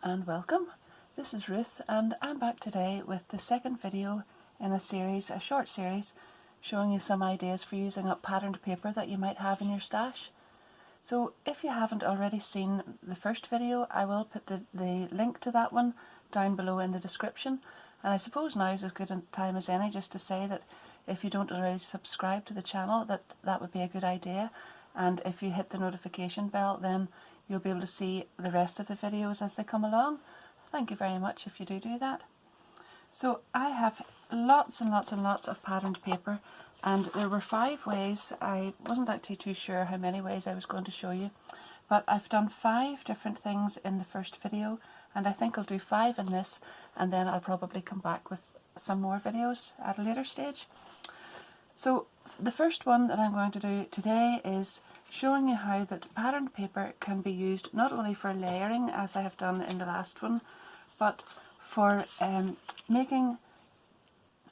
Hello and welcome. This is Ruth and I'm back today with the second video in a short series, showing you some ideas for using up patterned paper that you might have in your stash. So if you haven't already seen the first video, I will put the link to that one down below in the description. And I suppose now is as good a time as any just to say that if you don't already subscribe to the channel, that would be a good idea. And if you hit the notification bell, then you'll be able to see the rest of the videos as they come along. Thank you very much if you do that. So I have lots and lots and lots of patterned paper, and there were 5 ways. I wasn't actually too sure how many ways I was going to show you, but I've done 5 different things in the first video, and I think I'll do 5 in this, and then I'll probably come back with some more videos at a later stage. So the first one that I'm going to do today is showing you how that patterned paper can be used not only for layering, as I have done in the last one, but for making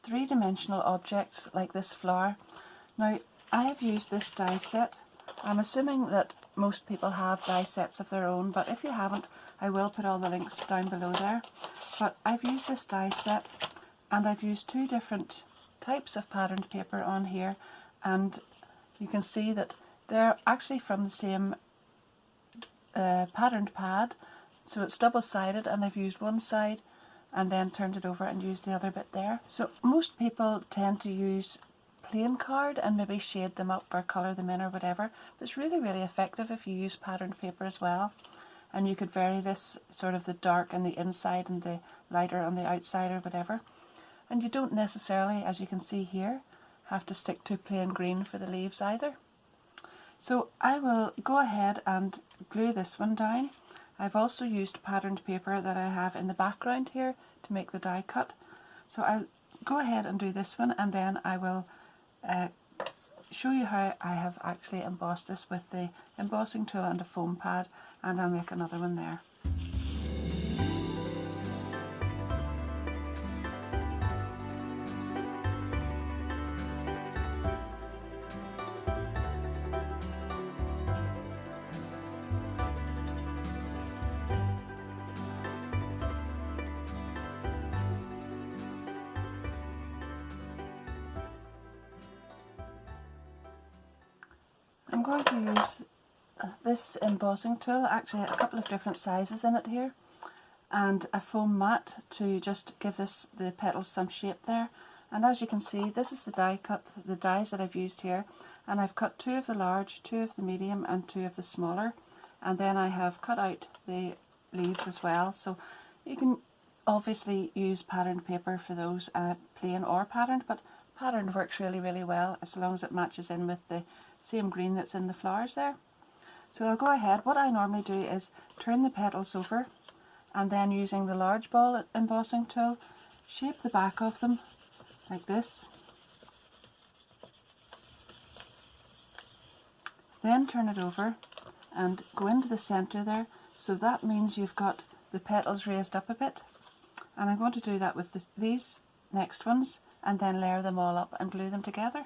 3-dimensional objects like this flower. Now, I have used this die set. I'm assuming that most people have die sets of their own, but if you haven't, I will put all the links down below there. But I've used this die set, and I've used 2 different types of patterned paper on here, and you can see that they're actually from the same patterned pad, so it's double-sided, and I've used one side and then turned it over and used the other bit there. So most people tend to use plain card and maybe shade them up or colour them in or whatever, but it's really effective if you use patterned paper as well. And you could vary this sort of the dark on the inside and the lighter on the outside or whatever. And you don't necessarily, as you can see here, have to stick to plain green for the leaves either. So I will go ahead and glue this one down. I've also used patterned paper that I have in the background here to make the die cut. So I'll go ahead and do this one, and then I will show you how I have actually embossed this with the embossing tool and a foam pad, and I'll make another one there. I'm going to use this embossing tool, actually a couple of different sizes in it here, and a foam mat to just give the petals some shape there. And as you can see, this is the die cut, the dies that I've used here, and I've cut 2 of the large, 2 of the medium and 2 of the smaller, and then I have cut out the leaves as well. So you can obviously use patterned paper for those, plain or patterned, but patterned works really well as long as it matches in with the same green that's in the flowers there. So I'll go ahead. What I normally do is turn the petals over, and then using the large ball embossing tool, shape the back of them like this. Then turn it over and go into the center there, so that means you've got the petals raised up a bit. And I'm going to do that with these next ones, and then layer them all up and glue them together.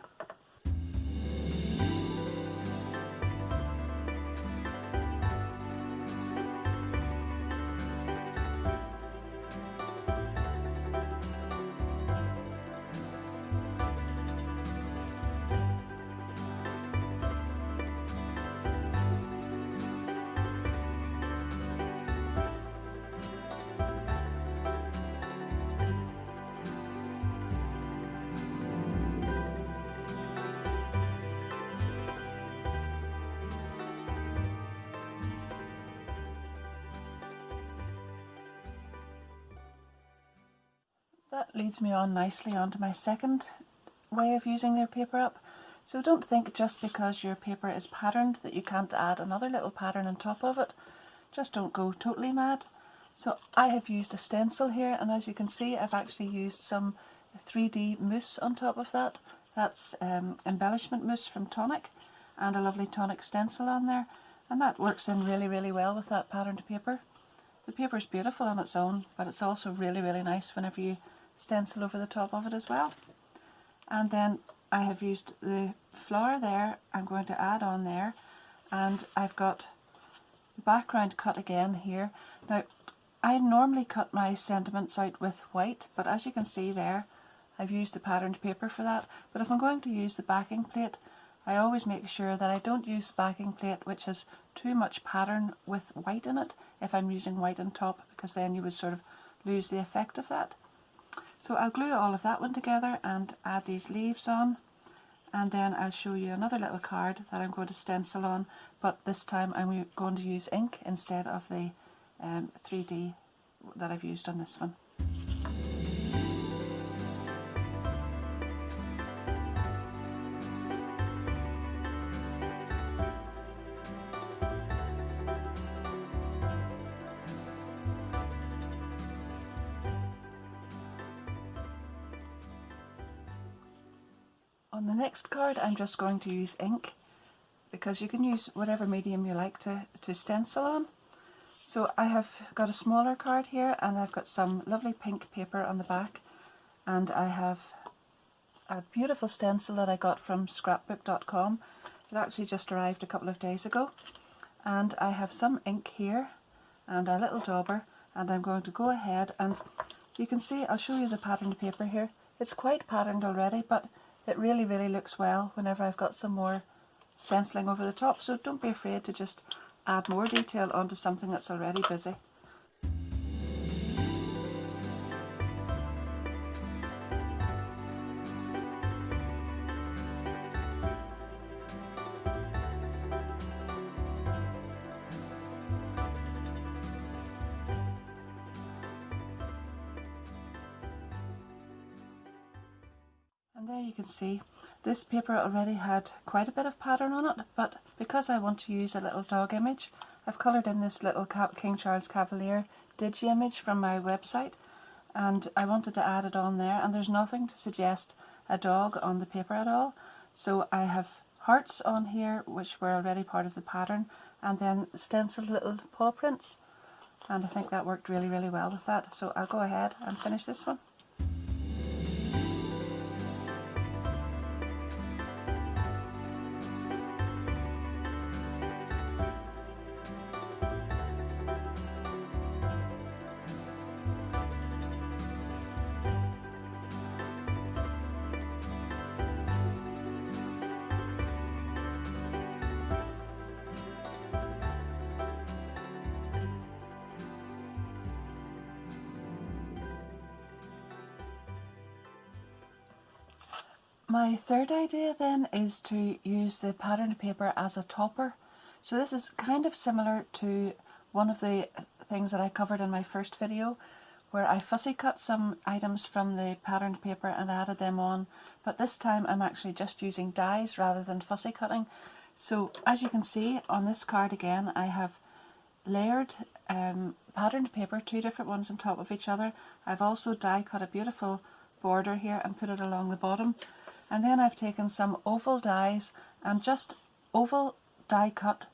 That leads me on nicely onto my second way of using your paper up. So don't think just because your paper is patterned that you can't add another little pattern on top of it. Just don't go totally mad. So I have used a stencil here, and as you can see, I've actually used some 3D mousse on top of that. That's embellishment mousse from Tonic, and a lovely Tonic stencil on there, and that works in really well with that patterned paper. The paper is beautiful on its own, but it's also really nice whenever you stencil over the top of it as well. And then I have used the flower there, I'm going to add on there, and I've got the background cut again here. Now I normally cut my sentiments out with white, but as you can see there, I've used the patterned paper for that. But if I'm going to use the backing plate, I always make sure that I don't use the backing plate which has too much pattern with white in it if I'm using white on top, because then you would sort of lose the effect of that. So I'll glue all of that one together and add these leaves on, and then I'll show you another little card that I'm going to stencil on, but this time I'm going to use ink instead of the 3D that I've used on this one. On the next card I'm just going to use ink, because you can use whatever medium you like to stencil on. So I have got a smaller card here, and I've got some lovely pink paper on the back, and I have a beautiful stencil that I got from scrapbook.com. It actually just arrived a couple of days ago, and I have some ink here and a little dauber, and I'm going to go ahead, and you can see, I'll show you the patterned paper here. It's quite patterned already, but it really looks well whenever I've got some more stenciling over the top, so don't be afraid to just add more detail onto something that's already busy. And there you can see, this paper already had quite a bit of pattern on it, but because I want to use a little dog image, I've coloured in this little King Charles Cavalier digi image from my website, and I wanted to add it on there, and there's nothing to suggest a dog on the paper at all. So I have hearts on here which were already part of the pattern, and then stenciled little paw prints, and I think that worked really well with that. So I'll go ahead and finish this one. My third idea then is to use the patterned paper as a topper. So this is kind of similar to one of the things that I covered in my first video, where I fussy cut some items from the patterned paper and added them on, but this time I'm actually just using dies rather than fussy cutting. So as you can see on this card again, I have layered patterned paper, two different ones on top of each other. I've also die cut a beautiful border here and put it along the bottom. And then I've taken some oval dies and just oval die cut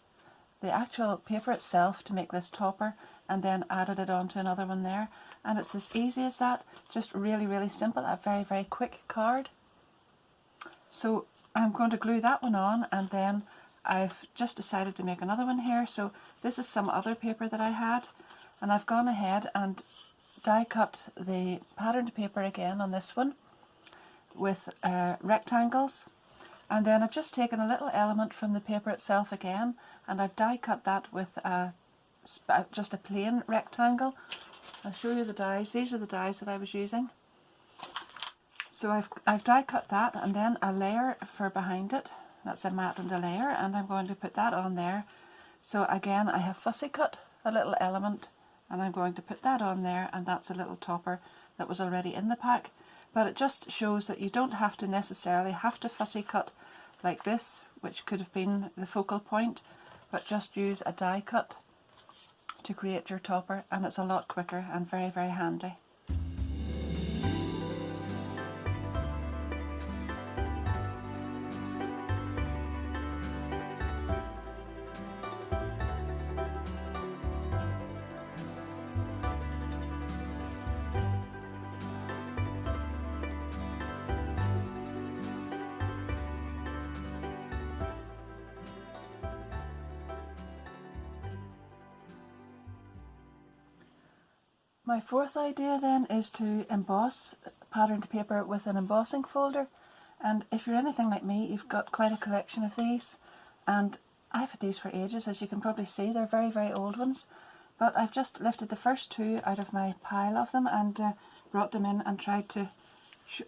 the actual paper itself to make this topper, and then added it onto another one there. And it's as easy as that, just really simple, a very quick card. So I'm going to glue that one on, and then I've just decided to make another one here. So this is some other paper that I had, and I've gone ahead and die cut the patterned paper again on this one with rectangles, and then I've just taken a little element from the paper itself again, and I've die cut that with just a plain rectangle. I'll show you the dies. These are the dies that I was using. So I've die cut that, and then a layer for behind it. That's a mat and a layer, and I'm going to put that on there. So again, I have fussy cut a little element, and I'm going to put that on there, and that's a little topper that was already in the pack. But it just shows that you don't have to necessarily have to fussy cut like this, which could have been the focal point, but just use a die cut to create your topper, and it's a lot quicker and very handy. My fourth idea then is to emboss patterned paper with an embossing folder, and if you're anything like me, you've got quite a collection of these, and I've had these for ages. As you can probably see, they're very, very old ones, but I've just lifted the first two out of my pile of them and brought them in and tried to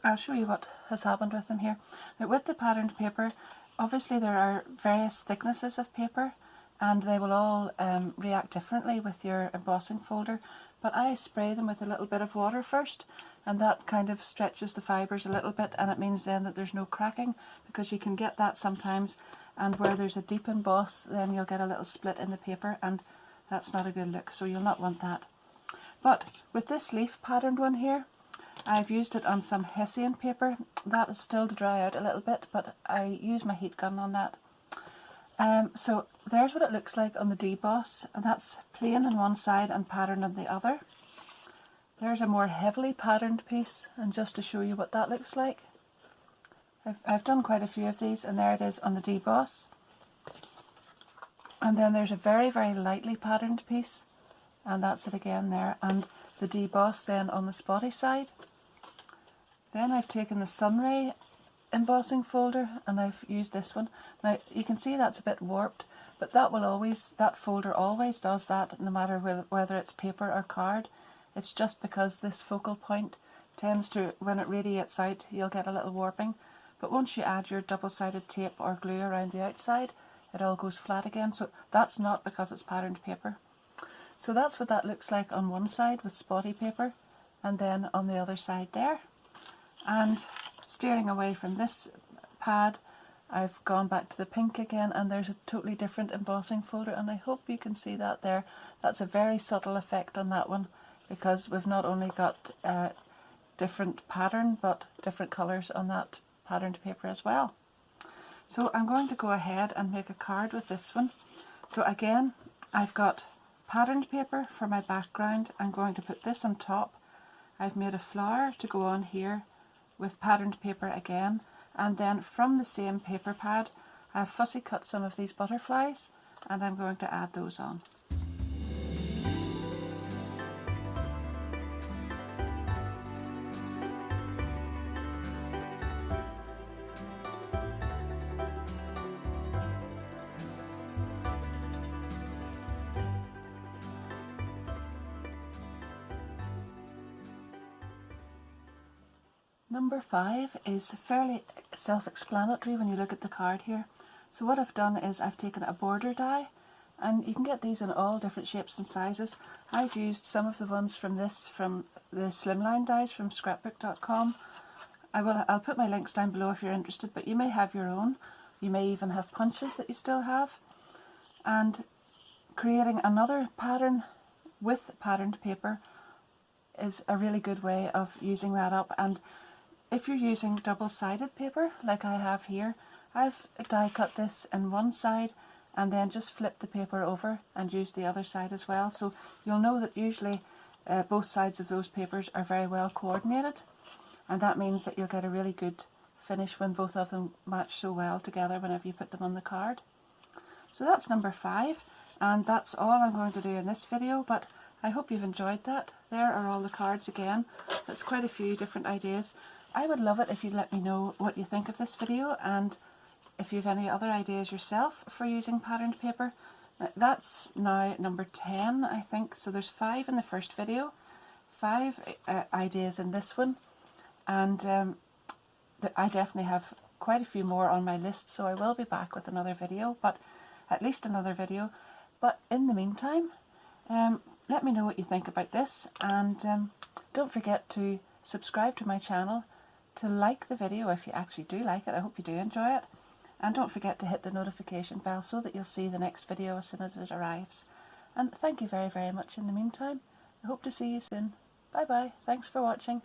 I'll show you what has happened with them here. Now, with the patterned paper, obviously there are various thicknesses of paper and they will all react differently with your embossing folder, but I spray them with a little bit of water first, and that kind of stretches the fibres a little bit, and it means then that there's no cracking, because you can get that sometimes, and where there's a deep emboss then you'll get a little split in the paper, and that's not a good look, so you'll not want that. But with this leaf patterned one here, I've used it on some Hessian paper. That is still to dry out a little bit, but I use my heat gun on that. So there's what it looks like on the deboss, and that's plain on one side and patterned on the other. There's a more heavily patterned piece, and just to show you what that looks like, I've done quite a few of these, and there it is on the deboss. And then there's a very, very lightly patterned piece, and that's it again there, and the deboss then on the spotty side. Then I've taken the sunray embossing folder and I've used this one. Now you can see that's a bit warped, but that folder always does that, no matter whether it's paper or card. It's just because this focal point tends to, when it radiates out, you'll get a little warping. But once you add your double-sided tape or glue around the outside, it all goes flat again. So that's not because it's patterned paper. So that's what that looks like on one side with spotty paper, and then on the other side there. And steering away from this pad, I've gone back to the pink again, and there's a totally different embossing folder, and I hope you can see that there. That's a very subtle effect on that one, because we've not only got different pattern but different colours on that patterned paper as well. So I'm going to go ahead and make a card with this one. So again, I've got patterned paper for my background. I'm going to put this on top. I've made a flower to go on here with patterned paper again, and then from the same paper pad I've fussy cut some of these butterflies, and I'm going to add those on. Number 5 is fairly self-explanatory when you look at the card here. So what I've done is I've taken a border die, and you can get these in all different shapes and sizes. I've used some of the ones from the Slimline dies from scrapbook.com. I'll put my links down below if you're interested, but you may have your own. You may even have punches that you still have. And creating another pattern with patterned paper is a really good way of using that up. And if you're using double-sided paper like I have here, I've die cut this in one side and then just flip the paper over and use the other side as well. So you'll know that usually both sides of those papers are very well coordinated, and that means that you'll get a really good finish when both of them match so well together whenever you put them on the card. So that's number 5, and that's all I'm going to do in this video, but I hope you've enjoyed that. There are all the cards again. That's quite a few different ideas. I would love it if you'd let me know what you think of this video, and if you have any other ideas yourself for using patterned paper. That's now number 10, I think. So there's 5 in the first video, 5 ideas in this one, and I definitely have quite a few more on my list, so I will be back with another video, but at least another video. But in the meantime, let me know what you think about this, and don't forget to subscribe to my channel, to like the video if you actually do like it. I hope you do enjoy it, and don't forget to hit the notification bell so that you'll see the next video as soon as it arrives. And thank you very, very much in the meantime. I hope to see you soon. Bye bye. Thanks for watching.